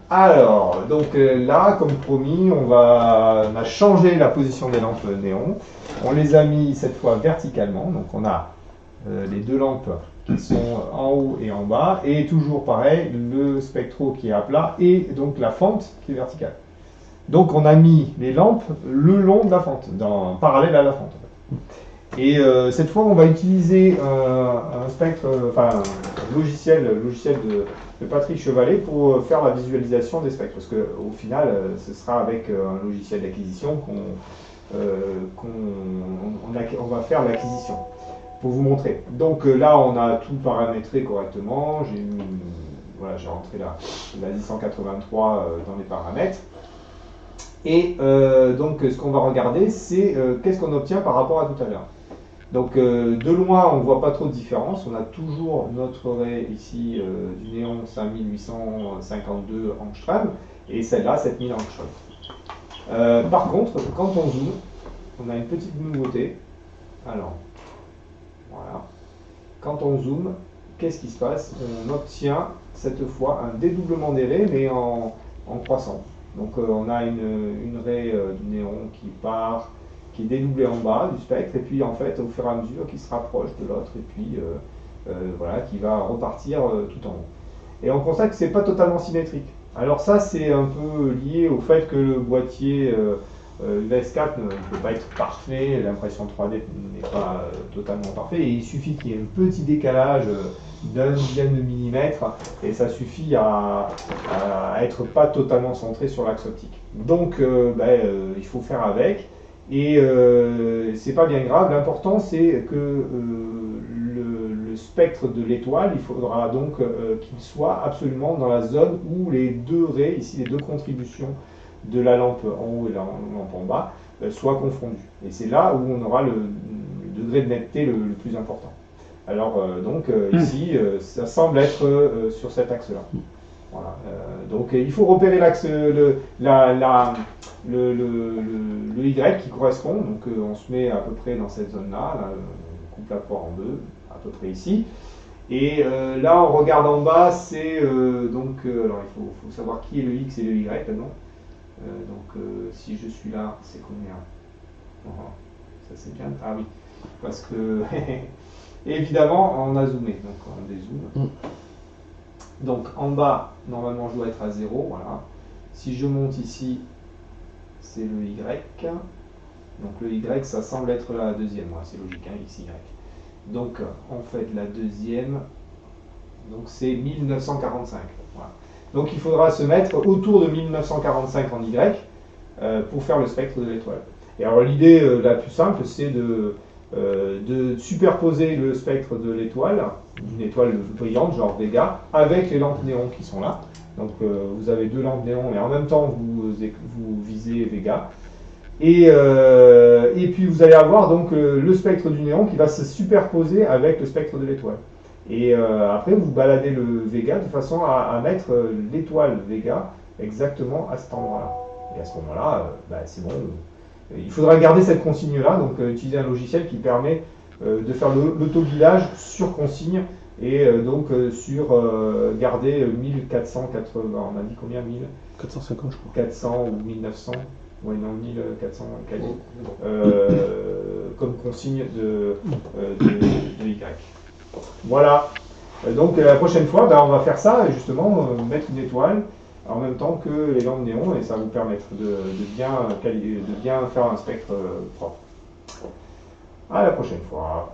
Alors, donc là, comme promis, on a changé la position des lampes néon. On les a mis cette fois verticalement. Donc on a les deux lampes qui sont en haut et en bas. Et toujours pareil, le spectro qui est à plat et donc la fente qui est verticale. Donc on a mis les lampes le long de la fente, parallèle à la fente. Et cette fois, on va utiliser un spectre, enfin un logiciel de Patrick Chevalet pour faire la visualisation des spectres. Parce qu'au final, ce sera avec un logiciel d'acquisition qu'on va faire l'acquisition. Pour vous montrer. Donc là, on a tout paramétré correctement. J'ai rentré la 1083 dans les paramètres. Et donc, ce qu'on va regarder, c'est qu'est-ce qu'on obtient par rapport à tout à l'heure. Donc, de loin, on ne voit pas trop de différence. On a toujours notre ray ici du néon 5852 angstrom et celle-là 7000 angstrom. Par contre, quand on zoome, on a une petite nouveauté. Alors, voilà. Quand on zoome, qu'est-ce qui se passe? On obtient cette fois un dédoublement des rays, mais en croissant. Donc on a une raie du néon qui est dédoublée en bas du spectre, et puis en fait, au fur et à mesure, qui se rapproche de l'autre, et puis voilà, qui va repartir tout en haut. Et on constate que c'est pas totalement symétrique. Alors ça, c'est un peu lié au fait que le boîtier UVS4 ne peut pas être parfait, l'impression 3D n'est pas totalement parfait, et il suffit qu'il y ait un petit décalage d'un dixième de millimètre, et ça suffit à être pas totalement centré sur l'axe optique. Donc il faut faire avec, et c'est pas bien grave. L'important c'est que le spectre de l'étoile, il faudra donc qu'il soit absolument dans la zone où les deux raies, ici les deux contributions de la lampe en haut et la lampe en bas, soient confondues. Et c'est là où on aura le degré de netteté le plus important. Alors ici, ça semble être sur cet axe-là. Voilà. Donc il faut repérer l'axe, le Y qui correspond. Donc on se met à peu près dans cette zone-là, on coupe la poire en deux, à peu près ici. Et là, on regarde en bas, c'est alors il faut savoir qui est le X et le Y maintenant. Si je suis là, c'est combien? Ça c'est bien. Ah oui, parce que évidemment, on a zoomé, donc on dézoome. Donc en bas, normalement, je dois être à 0, voilà. Si je monte ici, c'est le Y. Donc le Y, ça semble être la deuxième, c'est logique, hein, X, Y. Donc en fait, la deuxième, donc c'est 1945. Voilà. Donc il faudra se mettre autour de 1945 en Y pour faire le spectre de l'étoile. Et alors l'idée la plus simple, c'est de superposer le spectre de l'étoile, une étoile brillante, genre Vega, avec les lampes néon qui sont là. Donc vous avez deux lampes néon et en même temps vous visez Vega. Et puis vous allez avoir donc le spectre du néon qui va se superposer avec le spectre de l'étoile. Et après vous baladez le Vega de façon à mettre l'étoile Vega exactement à cet endroit-là. Et à ce moment-là, c'est bon. Il faudra garder cette consigne-là, donc utiliser un logiciel qui permet de faire l'auto-guidage sur consigne et garder 1480, on a dit combien? 450 je crois. 400 ou 1900, ouais non 1400 comme consigne de Y. Voilà, donc la prochaine fois on va faire ça, justement mettre une étoile en même temps que les lampes néon, et ça va vous permettre de bien faire un spectre propre. À la prochaine fois.